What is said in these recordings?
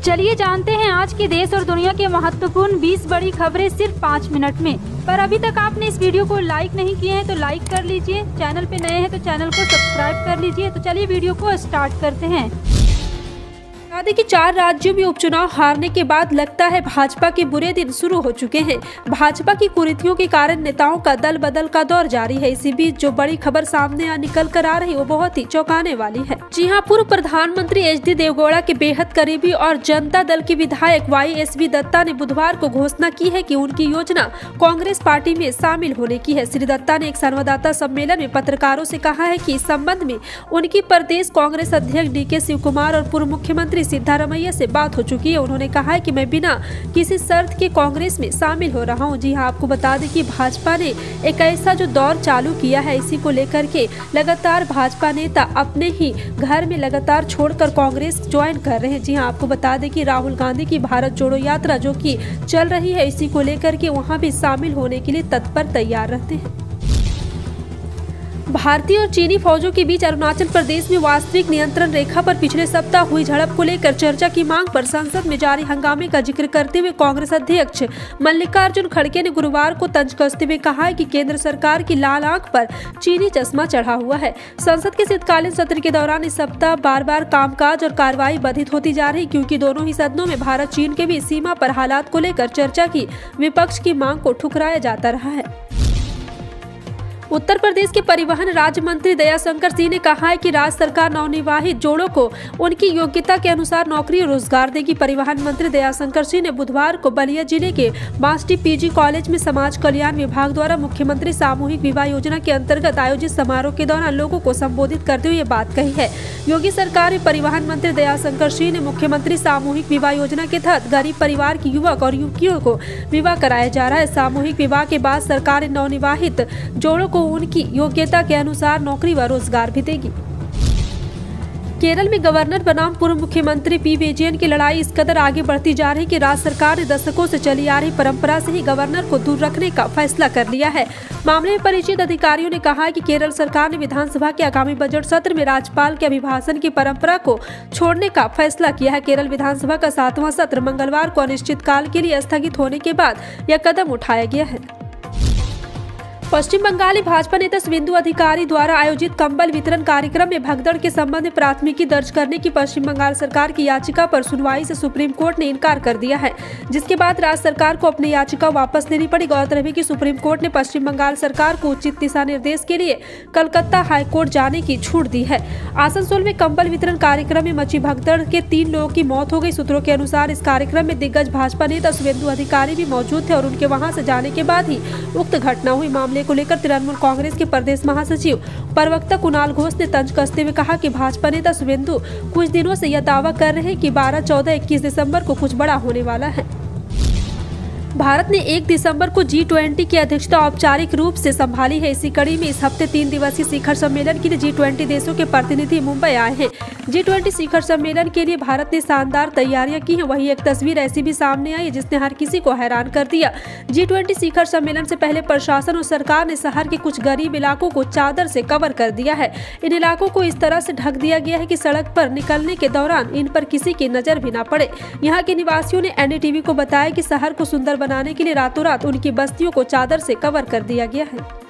चलिए जानते हैं आज के देश और दुनिया के महत्वपूर्ण 20 बड़ी खबरें सिर्फ 5 मिनट में। पर अभी तक आपने इस वीडियो को लाइक नहीं किए हैं तो लाइक कर लीजिए, चैनल पे नए हैं तो चैनल को सब्सक्राइब कर लीजिए। तो चलिए वीडियो को स्टार्ट करते हैं। बता दें कि 4 राज्यों में उपचुनाव हारने के बाद लगता है भाजपा के बुरे दिन शुरू हो चुके हैं। भाजपा की कुरीतियों के कारण नेताओं का दल बदल का दौर जारी है। इसी बीच जो बड़ी खबर सामने निकल कर आ रही वो बहुत ही चौंकाने वाली है। जी हां, पूर्व प्रधानमंत्री एचडी देवगौड़ा के बेहद करीबी और जनता दल के विधायक YSV दत्ता ने बुधवार को घोषणा की है कि उनकी योजना कांग्रेस पार्टी में शामिल होने की है। श्री दत्ता ने एक संवाददाता सम्मेलन में पत्रकारों से कहा है कि इस संबंध में उनकी प्रदेश कांग्रेस अध्यक्ष DK शिवकुमार और पूर्व मुख्यमंत्री सिद्धारमैया से बात हो चुकी है। उन्होंने कहा है कि मैं बिना किसी शर्त के कांग्रेस में शामिल हो रहा हूं। जी हां, आपको बता दें कि भाजपा ने एक ऐसा जो दौर चालू किया है, इसी को लेकर के लगातार भाजपा नेता अपने ही घर में लगातार छोड़कर कांग्रेस ज्वाइन कर रहे हैं। जी हां, आपको बता दें कि राहुल गांधी की भारत जोड़ो यात्रा जो कि चल रही है, इसी को लेकर के वहां भी शामिल होने के लिए तत्पर तैयार रहते हैं। भारतीय और चीनी फौजों के बीच अरुणाचल प्रदेश में वास्तविक नियंत्रण रेखा पर पिछले सप्ताह हुई झड़प को लेकर चर्चा की मांग पर संसद में जारी हंगामे का जिक्र करते हुए कांग्रेस अध्यक्ष मल्लिकार्जुन खड़गे ने गुरुवार को तंज कसते हुए कहा है कि केंद्र सरकार की लाल आंख पर चीनी चश्मा चढ़ा हुआ है। संसद के शीतकालीन सत्र के दौरान इस सप्ताह बार कामकाज और कार्रवाई बाधित होती जा रही, क्योंकि दोनों ही सदनों में भारत चीन के बीच सीमा पर हालात को लेकर चर्चा की विपक्ष की मांग को ठुकराया जाता रहा है। उत्तर प्रदेश के परिवहन राज्य मंत्री दयाशंकर सिंह ने कहा है कि राज्य सरकार नवनिर्वाचित जोड़ों को उनकी योग्यता के अनुसार नौकरी और रोजगार देगी। परिवहन मंत्री दयाशंकर सिंह ने बुधवार को बलिया जिले के बांसडी PG कॉलेज में समाज कल्याण विभाग द्वारा मुख्यमंत्री सामूहिक विवाह योजना के अंतर्गत आयोजित समारोह के दौरान लोगों को संबोधित करते हुए ये बात कही है। योगी सरकार में परिवहन मंत्री दयाशंकर सिंह ने मुख्यमंत्री सामूहिक विवाह योजना के तहत गरीब परिवार के युवक और युवतियों को विवाह कराया जा रहा है। सामूहिक विवाह के बाद सरकार नवनिर्वाचित जोड़ों को उनकी योग्यता के अनुसार नौकरी व रोजगार भी देगी। केरल में गवर्नर बनाम पूर्व मुख्यमंत्री P विजयन की लड़ाई इस कदर आगे बढ़ती जा रही कि राज्य सरकार ने दशकों से चली आ रही परंपरा से ही गवर्नर को दूर रखने का फैसला कर लिया है। मामले में परिचित अधिकारियों ने कहा है कि केरल सरकार ने विधानसभा के आगामी बजट सत्र में राज्यपाल के अभिभाषण की परंपरा को छोड़ने का फैसला किया है। केरल विधानसभा का 7वां सत्र मंगलवार को अनिश्चितकाल के लिए स्थगित होने के बाद यह कदम उठाया गया है। पश्चिम बंगाली भाजपा नेता शुभेंदु अधिकारी द्वारा आयोजित कंबल वितरण कार्यक्रम में भगदड़ के संबंध में प्राथमिकी दर्ज करने की पश्चिम बंगाल सरकार की याचिका पर सुनवाई से सुप्रीम कोर्ट ने इनकार कर दिया है, जिसके बाद राज्य सरकार को अपनी याचिका वापस लेनी पड़ी। गौरतलब है कि सुप्रीम कोर्ट ने पश्चिम बंगाल सरकार को उचित दिशा निर्देश के लिए कलकत्ता हाईकोर्ट जाने की छूट दी है। आसनसोल में कंबल वितरण कार्यक्रम में मची भगदड़ के 3 लोगों की मौत हो गई। सूत्रों के अनुसार इस कार्यक्रम में दिग्गज भाजपा नेता शुभेंदु अधिकारी भी मौजूद थे और उनके वहां से जाने के बाद ही उक्त घटना हुई। मामले को लेकर तृणमूल कांग्रेस के प्रदेश महासचिव प्रवक्ता कुणाल घोष ने तंज कसते हुए कहा कि भाजपा नेता शुभेंदु कुछ दिनों से यह दावा कर रहे हैं कि 12, 14, 21 दिसंबर को कुछ बड़ा होने वाला है। भारत ने 1 दिसंबर को G20 की अध्यक्षता औपचारिक रूप से संभाली है। इसी कड़ी में इस हफ्ते 3 दिवसीय शिखर सम्मेलन के लिए G20 देशों के प्रतिनिधि मुंबई आए हैं। G20 शिखर सम्मेलन के लिए भारत ने शानदार तैयारियां की हैं। वहीं एक तस्वीर ऐसी भी सामने आई जिसने हर किसी को हैरान कर दिया। G20 शिखर सम्मेलन से पहले प्रशासन और सरकार ने शहर के कुछ गरीब इलाकों को चादर से कवर कर दिया है। इन इलाकों को इस तरह से ढक दिया गया है कि सड़क पर निकलने के दौरान इन पर किसी की नजर भी न पड़े। यहाँ के निवासियों ने NDTV को बताया कि शहर को सुंदर बनाने के लिए रातों रात उनकी बस्तियों को चादर से कवर कर दिया गया है।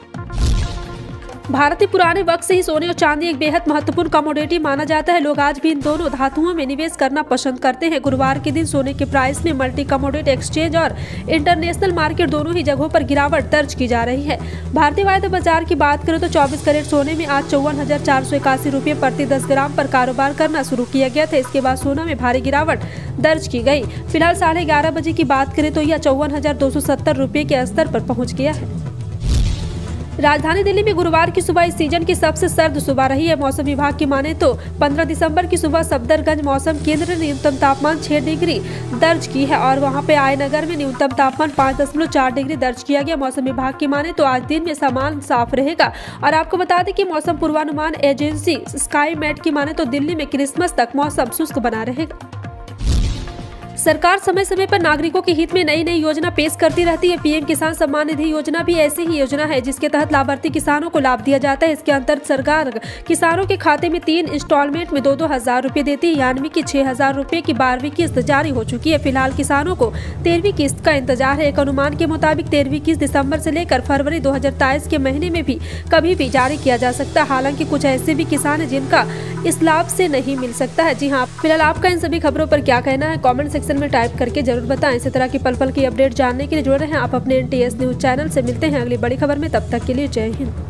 भारत में पुराने वक्त से ही सोने और चांदी एक बेहद महत्वपूर्ण कमोडिटी माना जाता है। लोग आज भी इन दोनों धातुओं में निवेश करना पसंद करते हैं। गुरुवार के दिन सोने के प्राइस में मल्टी कमोडिटी एक्सचेंज और इंटरनेशनल मार्केट दोनों ही जगहों पर गिरावट दर्ज की जा रही है। भारतीय वायदा बाजार की बात करें तो 24 कैरेट सोने में आज 54,481 रुपये प्रति 10 ग्राम पर कारोबार करना शुरू किया गया था। इसके बाद सोना में भारी गिरावट दर्ज की गई। फिलहाल 11:30 बजे की बात करें तो यह 54,270 रुपये के स्तर पर पहुँच गया है। राजधानी दिल्ली में गुरुवार की सुबह इस सीजन की सबसे सर्द सुबह रही है। मौसम विभाग की माने तो 15 दिसंबर की सुबह सफदरगंज मौसम केंद्र ने न्यूनतम तापमान 6 डिग्री दर्ज की है और वहां पे आयनगर में न्यूनतम तापमान 5.4 डिग्री दर्ज किया गया। मौसम विभाग की माने तो आज दिन में सामान्य साफ रहेगा। और आपको बता दें कि मौसम पूर्वानुमान एजेंसी स्काई मैट की माने तो दिल्ली में क्रिसमस तक मौसम शुष्क बना रहेगा। सरकार समय समय पर नागरिकों के हित में नई नई योजना पेश करती रहती है। पीएम किसान सम्मान निधि योजना भी ऐसी ही योजना है जिसके तहत लाभार्थी किसानों को लाभ दिया जाता है। इसके अंतर्गत सरकार किसानों के खाते में 3 इंस्टॉलमेंट में 2-2 हजार रुपए देती है, यानी कि 6,000 रुपए की 12वीं किस्त जारी हो चुकी है। फिलहाल किसानों को 13वीं किस्त का इंतजार है। एक अनुमान के मुताबिक 13वीं किस्त दिसंबर से लेकर फरवरी 2023 के महीने में भी कभी भी जारी किया जा सकता है। हालांकि कुछ ऐसे भी किसान हैं जिनका इस लाभ से नहीं मिल सकता है। जी हाँ, फिलहाल आपका इन सभी खबरों पर क्या कहना है, कमेंट सेक्शन में टाइप करके जरूर बताएं। इसी तरह की पल पल की अपडेट जानने के लिए जुड़े रहें आप अपने NTS न्यूज चैनल से। मिलते हैं अगली बड़ी खबर में, तब तक के लिए जय हिंद।